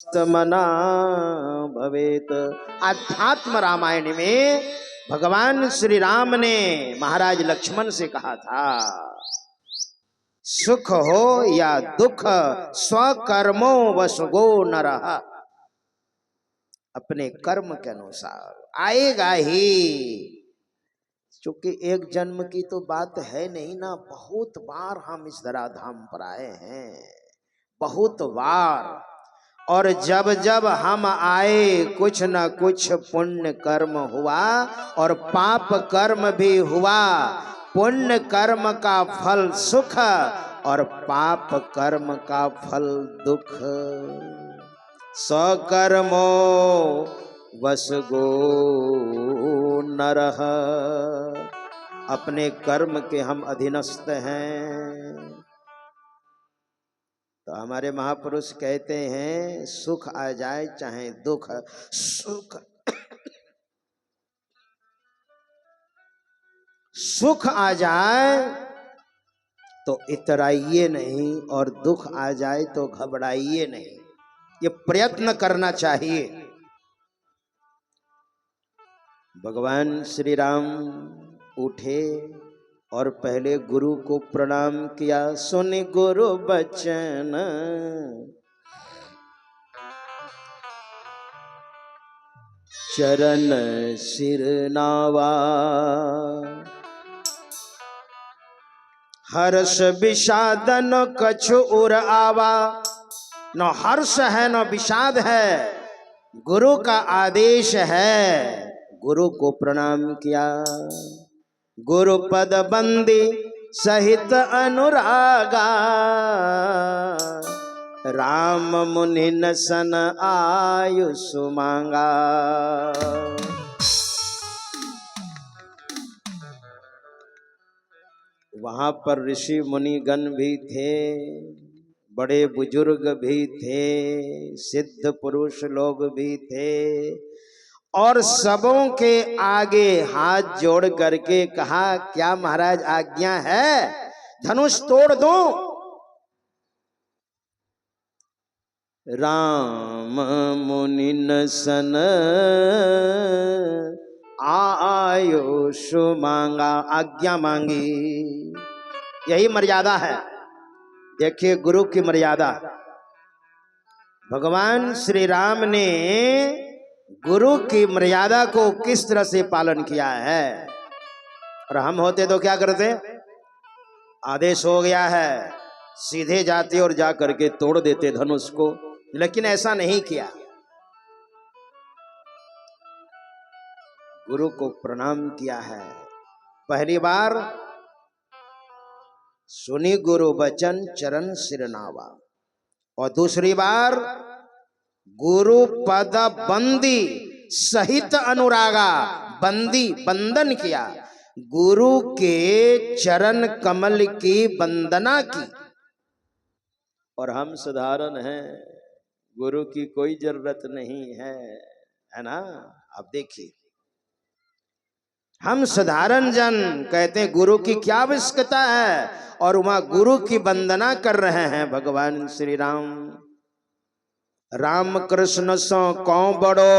स्वस्थ मना भवेत। आध्यात्म रामायण में भगवान श्री राम ने महाराज लक्ष्मण से कहा था, सुख हो या दुख स्वकर्मो वसगो नरः, अपने कर्म के अनुसार आएगा ही। क्योंकि एक जन्म की तो बात है नहीं ना, बहुत बार हम इस धराधाम पर आए हैं, बहुत बार। और जब जब हम आए कुछ न कुछ पुण्य कर्म हुआ और पाप कर्म भी हुआ। पुण्य कर्म का फल सुख और पाप कर्म का फल दुख। स्वकर्मो वसगो नरः, अपने कर्म के हम अधीनस्थ हैं। तो हमारे महापुरुष कहते हैं, सुख आ जाए चाहे दुख, सुख आ जाए तो इतराइए नहीं और दुख आ जाए तो घबराइए नहीं। ये प्रयत्न करना चाहिए। भगवान श्री राम उठे और पहले गुरु को प्रणाम किया। सुन गुरु बचन चरण सिर नावा, हर्ष विषादन कछु उर आवा। न हर्ष है न विषाद है, गुरु का आदेश है। गुरु को प्रणाम किया। गुरु पद बंदी सहित अनुरागा, राम मुनि न सन आयुष मांगा। वहां पर ऋषि मुनि गण भी थे, बड़े बुजुर्ग भी थे, सिद्ध पुरुष लोग भी थे। और सबों के आगे हाथ जोड़ करके कहा, क्या महाराज आज्ञा है, धनुष तोड़ दूं? राम मुनि न सन आयुष मांगा, आज्ञा मांगी। यही मर्यादा है। देखिए गुरु की मर्यादा। भगवान श्री राम ने गुरु की मर्यादा को किस तरह से पालन किया है। और हम होते तो क्या करते? आदेश हो गया है, सीधे जाते और जा करके तोड़ देते धनुष को। लेकिन ऐसा नहीं किया। गुरु को प्रणाम किया है। पहली बार सुनी गुरु वचन चरण सिर नावा, और दूसरी बार गुरु पद बंदी सहित अनुरागा, बंदी बंदन किया, गुरु के चरण कमल की वंदना की। और हम साधारण हैं, गुरु की कोई जरूरत नहीं है ना। अब देखिए, हम साधारण जन कहते हैं गुरु की क्या आवश्यकता है, और वहां गुरु की वंदना कर रहे हैं भगवान श्री राम। राम कृष्ण सो कौ बड़ो,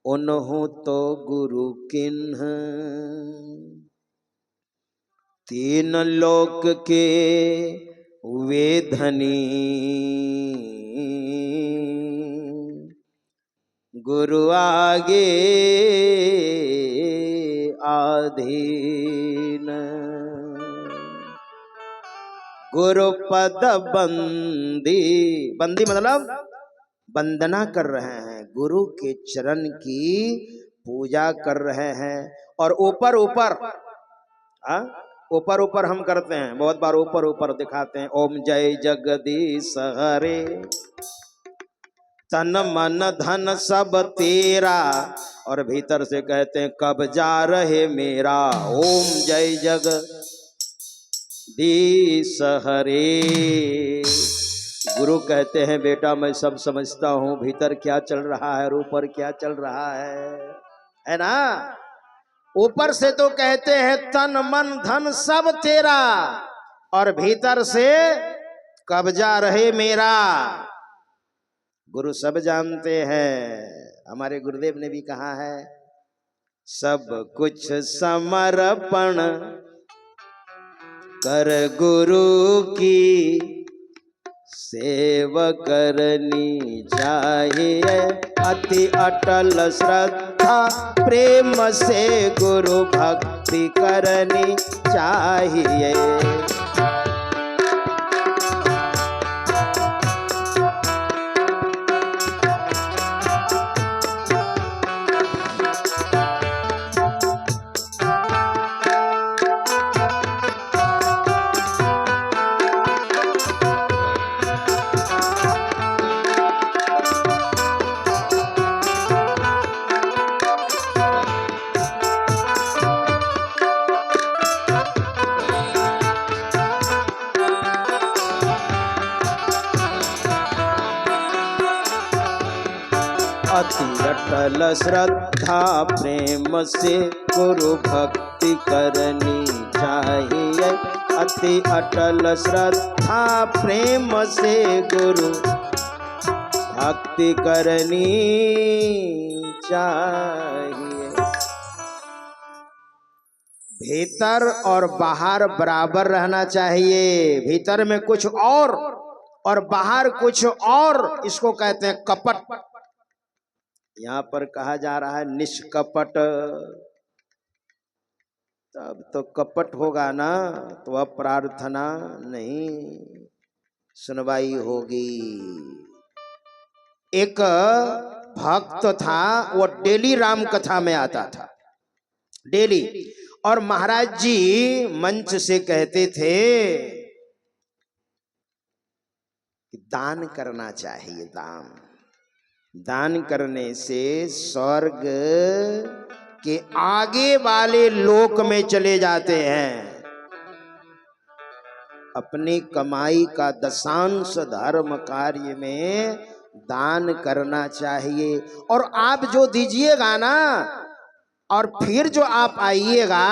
उन्हु तो गुरु किन्ह। तीन लोक के वे धनी, गुरु आगे आधीन। गुरु पद बंदी, बंदी मतलब वंदना कर रहे हैं, गुरु के चरण की पूजा कर रहे हैं। और ऊपर ऊपर ऊपर ऊपर हम करते हैं, बहुत बार ऊपर ऊपर दिखाते हैं, ओम जय जगदीश हरे, तन मन धन सब तेरा। और भीतर से कहते हैं, कब जा रहे मेरा, ओम जय जगदीश हरे। गुरु कहते हैं, बेटा मैं सब समझता हूं, भीतर क्या चल रहा है और ऊपर क्या चल रहा है ना। ऊपर से तो कहते हैं तन मन धन सब तेरा, और भीतर से कब्जा रहे मेरा। गुरु सब जानते हैं। हमारे गुरुदेव ने भी कहा है, सब कुछ समर्पण कर गुरु की सेवा करनी चाहिए। अति अटल श्रद्धा प्रेम से गुरु भक्ति करनी चाहिए। अति अटल श्रद्धा प्रेम से गुरु भक्ति करनी चाहिए। अति अटल श्रद्धा प्रेम से गुरु भक्ति करनी चाहिए। भीतर और बाहर बराबर रहना चाहिए। भीतर में कुछ और बाहर कुछ और, इसको कहते हैं कपट। यहाँ पर कहा जा रहा है निष्कपट। तब तो कपट होगा ना, तो अब प्रार्थना नहीं सुनवाई होगी। एक भक्त था, वो डेली राम कथा में आता था, डेली। और महाराज जी मंच से कहते थे कि दान करना चाहिए। दान करने से स्वर्ग के आगे वाले लोक में चले जाते हैं। अपनी कमाई का दशांश धर्म कार्य में दान करना चाहिए। और आप जो दीजिएगा ना, और फिर जो आप आइएगा,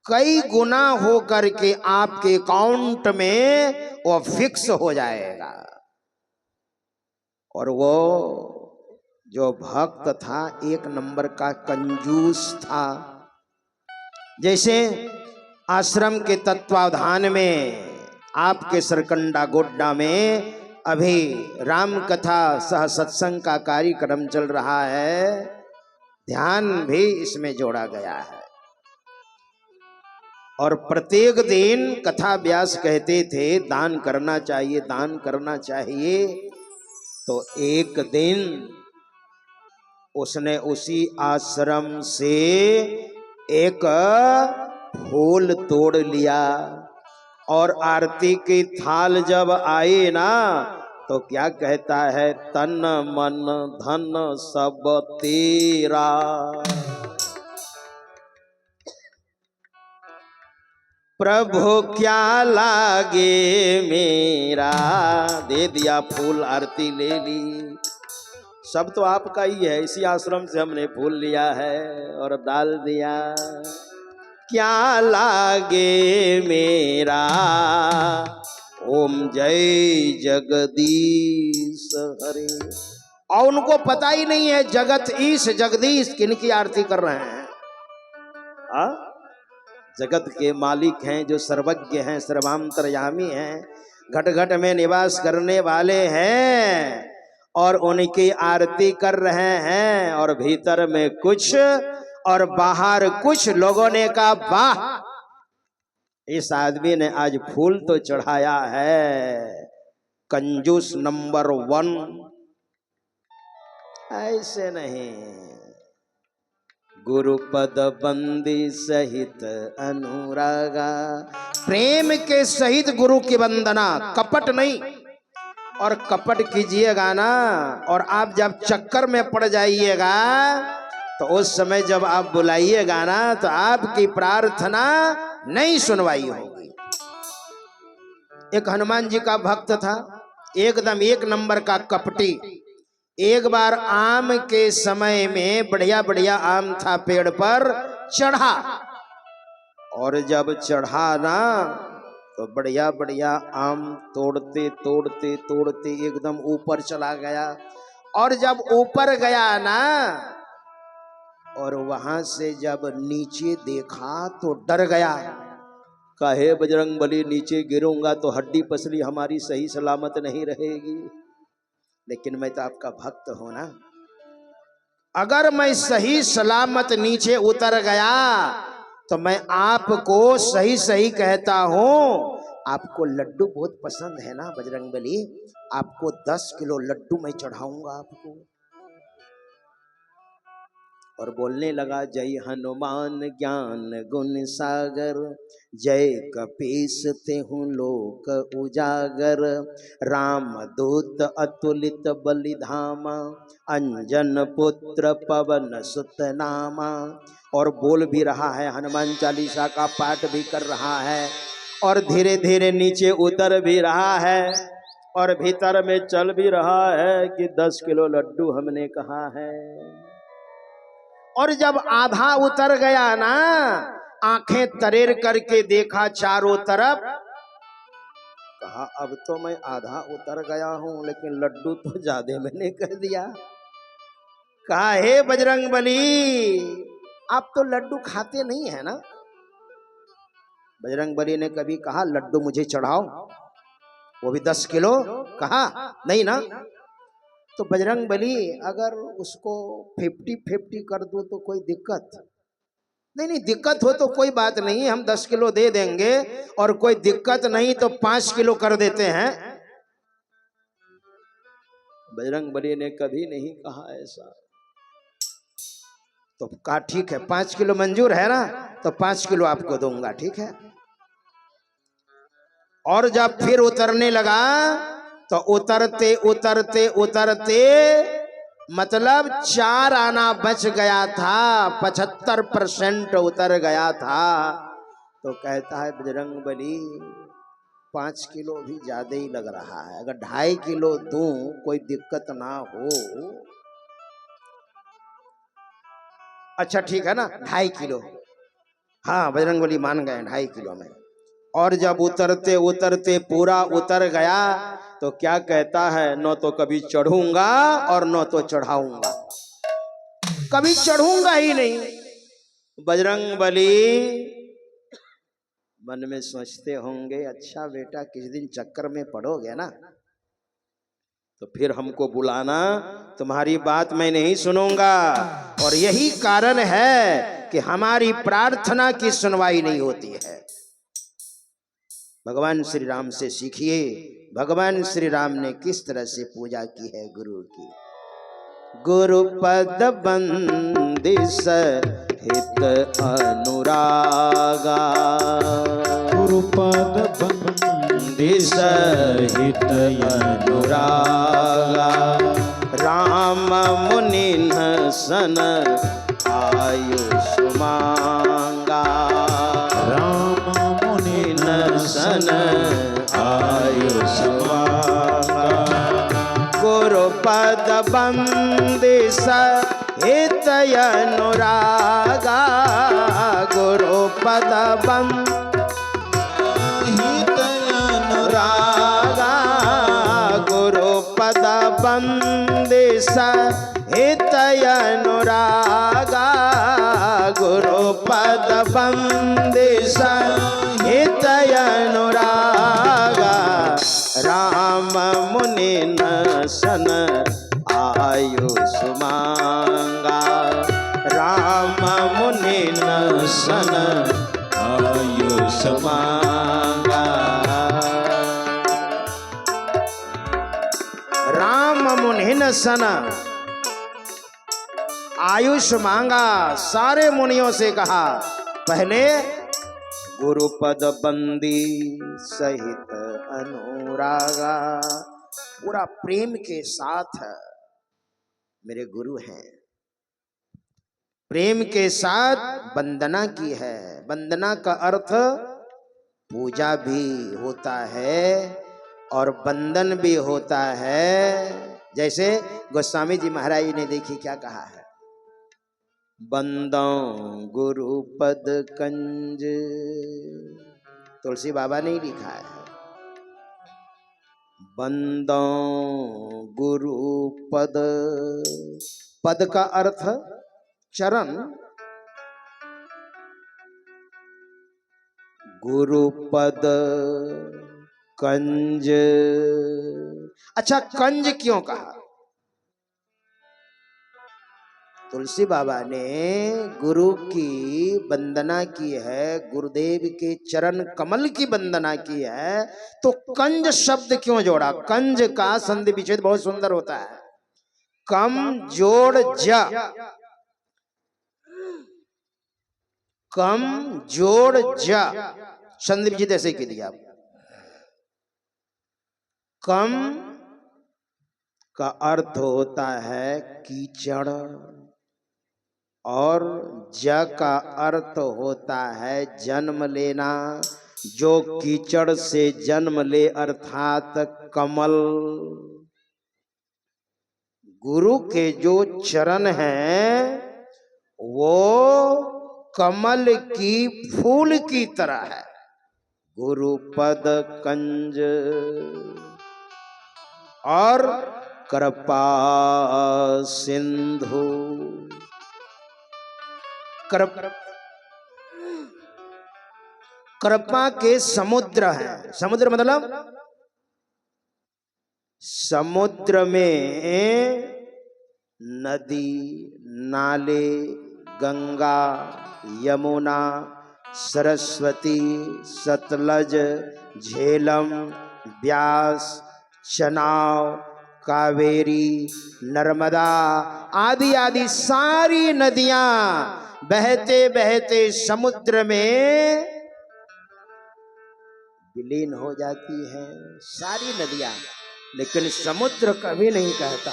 कई गुना हो करके आपके अकाउंट में वो फिक्स हो जाएगा। और वो जो भक्त था, एक नंबर का कंजूस था। जैसे आश्रम के तत्वावधान में आपके सरकंडा गोड्डा में अभी राम कथा सह सत्संग का कार्यक्रम चल रहा है, ध्यान भी इसमें जोड़ा गया है। और प्रत्येक दिन कथा व्यास कहते थे दान करना चाहिए, दान करना चाहिए। तो एक दिन उसने उसी आश्रम से एक फूल तोड़ लिया, और आरती की थाल जब आई ना, तो क्या कहता है, तन मन धन सब तेरा। प्रभु क्या लागे मेरा। दे दिया फूल, आरती ले ली, सब तो आपका ही है। इसी आश्रम से हमने फूल लिया है और डाल दिया। क्या लागे मेरा, ओम जय जगदीश हरे। और उनको पता ही नहीं है जगत ईश जगदीश किनकी आरती कर रहे हैं। जगत के मालिक हैं, जो सर्वज्ञ हैं, सर्वांतर्यामी हैं, घट घट में निवास करने वाले हैं, और उनकी आरती कर रहे हैं। और भीतर में कुछ और बाहर कुछ। लोगों ने कहा वाह, इस आदमी ने आज फूल तो चढ़ाया है, कंजूस नंबर 1। ऐसे नहीं, गुरुपद बंदी सहित अनुरागा, प्रेम के सहित गुरु की वंदना, कपट नहीं। और कपट कीजिएगा ना, और आप जब चक्कर में पड़ जाइएगा, तो उस समय जब आप बुलाइएगा ना, तो आपकी प्रार्थना नहीं सुनवाई होगी। एक हनुमान जी का भक्त था, एकदम एक नंबर का कपटी। एक बार आम के समय में बढ़िया बढ़िया आम था पेड़ पर, चढ़ा। और जब चढ़ा ना, तो बढ़िया बढ़िया आम तोड़ते तोड़ते तोड़ते एकदम ऊपर चला गया। और जब ऊपर गया ना, और वहां से जब नीचे देखा तो डर गया। कहे बजरंगबली नीचे गिरूंगा तो हड्डी पसली हमारी सही सलामत नहीं रहेगी। लेकिन मैं तो आपका भक्त हूं ना, अगर मैं सही सलामत नीचे उतर गया तो मैं आपको सही सही कहता हूं, आपको लड्डू बहुत पसंद है ना बजरंगबली, आपको 10 किलो लड्डू मैं चढ़ाऊंगा आपको। और बोलने लगा, जय हनुमान ज्ञान गुण सागर, जय कपीस तेहु लोक उजागर, राम दूत अतुलित बलिधामा, अंजन पुत्र पवन सुत नामा। और बोल भी रहा है, हनुमान चालीसा का पाठ भी कर रहा है, और धीरे धीरे नीचे उतर भी रहा है, और भीतर में चल भी रहा है कि 10 किलो लड्डू हमने कहा है। और जब आधा उतर गया ना, आंखें तरेर करके देखा चारों तरफ, कहा अब तो मैं आधा उतर गया हूं, लेकिन लड्डू तो ज्यादा मैंने कह दिया। कहा, हे बजरंगबली, आप तो लड्डू खाते नहीं है ना। बजरंगबली ने कभी कहा लड्डू मुझे चढ़ाओ, वो भी 10 किलो? कहा नहीं ना। तो बजरंगबली अगर उसको 50-50 कर दो तो कोई दिक्कत नहीं, दिक्कत हो तो कोई बात नहीं, हम 10 किलो दे देंगे, और कोई दिक्कत नहीं तो 5 किलो कर देते हैं। बजरंगबली ने कभी नहीं कहा ऐसा। तो कहा ठीक है, 5 किलो मंजूर है ना, तो 5 किलो आपको दूंगा, ठीक है। और जब फिर उतरने लगा तो उतरते उतरते उतरते मतलब 4 आना बच गया था, 75% उतर गया था। तो कहता है बजरंगबली 5 किलो भी ज्यादा ही लग रहा है, अगर 2.5 किलो दूं कोई दिक्कत ना हो। अच्छा ठीक है ना, 2.5 किलो। हाँ बजरंगबली मान गए 2.5 किलो में। और जब उतरते उतरते पूरा उतर गया तो क्या कहता है, न तो कभी चढ़ूंगा और न तो चढ़ाऊंगा, कभी चढ़ूंगा ही नहीं। बजरंगबली मन में सोचते होंगे, अच्छा बेटा किस दिन चक्कर में पड़ोगे ना तो फिर हमको बुलाना, तुम्हारी बात मैं नहीं सुनूंगा। और यही कारण है कि हमारी प्रार्थना की सुनवाई नहीं होती है। भगवान श्री राम से सीखिए, भगवान श्री राम ने किस तरह से पूजा की है गुरु की। गुरु पद बंदिस हित अनुरागा, गुरु पद बंदिस हित अनुरागा, राम मुनि सन आयुष मांगा, राम मुनि सन आयुष मांगा, गुरु पद बंदिस हित अनुरागा, गुरु पद हित अनुरागा, गुरु पद बंदिस हित अनुरागा, गुरु पद बंदिस हित अनुरागा, राम मुनि सन आयुष मांगा, राम मुनि सन आयुष मांगा। राम मुनि सन आयुष मांगा। सारे मुनियों से कहा, पहले गुरु पद बंदी सहित अनुरागा, पूरा प्रेम के साथ मेरे गुरु हैं, प्रेम के साथ वंदना की है। वंदना का अर्थ पूजा भी होता है और वंदन भी होता है। जैसे गोस्वामी जी महाराज ने देखी क्या कहा है, बंदों गुरु पद कंज तुलसी बाबा ने ही लिखा है। बंदो गुरु पद, पद का अर्थ चरण, गुरु पद कंज। अच्छा, कंज क्यों कहा? तुलसी बाबा ने गुरु की वंदना की है, गुरुदेव के चरण कमल की वंदना की है, तो कंज शब्द क्यों जोड़ा? कंज का संधि विच्छेद बहुत सुंदर होता है। कम जोड़ ज, कम जोड़ ज, संधि विच्छेद ऐसे ही दिया। कम का अर्थ होता है कीचड़, और ज का अर्थ होता है जन्म लेना, जो कीचड़ से जन्म ले अर्थात कमल। गुरु के जो चरण हैं वो कमल की फूल की तरह है। गुरु पद कंज और कृपा सिंधु। कृपा के समुद्र है। समुद्र मतलब समुद्र में नदी, नाले, गंगा, यमुना, सरस्वती, सतलज, झेलम, ब्यास, चनाव, कावेरी, नर्मदा आदि आदि सारी नदियां बहते बहते समुद्र में विलीन हो जाती हैं, सारी नदियां। लेकिन समुद्र कभी नहीं कहता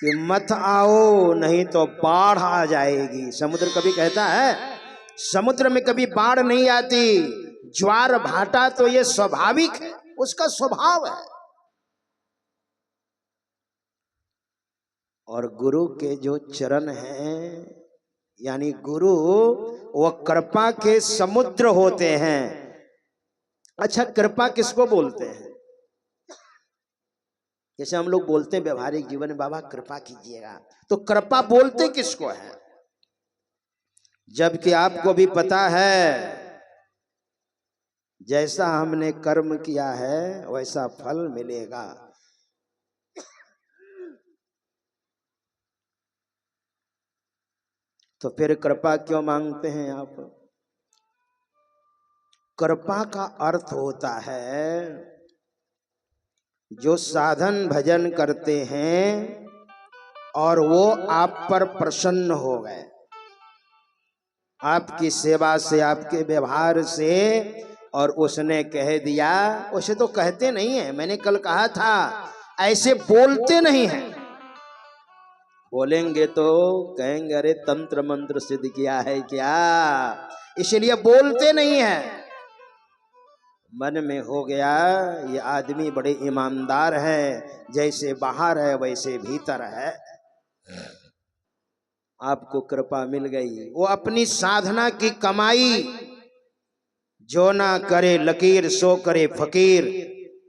कि मत आओ नहीं तो बाढ़ आ जाएगी। समुद्र कभी कहता है? समुद्र में कभी बाढ़ नहीं आती। ज्वार भाटा तो ये स्वाभाविक है, उसका स्वभाव है। और गुरु के जो चरण हैं, यानी गुरु वो कृपा के समुद्र होते हैं। अच्छा, कृपा किसको बोलते हैं? जैसे हम लोग बोलते हैं व्यवहारिक जीवन में, बाबा कृपा कीजिएगा, तो कृपा बोलते किसको है? जबकि आपको भी पता है जैसा हमने कर्म किया है वैसा फल मिलेगा। तो फिर कृपा क्यों मांगते हैं आप? कृपा का अर्थ होता है जो साधन भजन करते हैं और वो आप पर प्रसन्न हो गए, आपकी सेवा से, आपके व्यवहार से, और उसने कह दिया। उसे तो कहते नहीं है, मैंने कल कहा था ऐसे बोलते नहीं हैं। बोलेंगे तो कहेंगे अरे तंत्र मंत्र सिद्ध किया है क्या, इसलिए बोलते नहीं है। मन में हो गया ये आदमी बड़े ईमानदार है, जैसे बाहर है वैसे भीतर है। आपको कृपा मिल गई। वो अपनी साधना की कमाई, जो ना करे लकीर सो करे फकीर।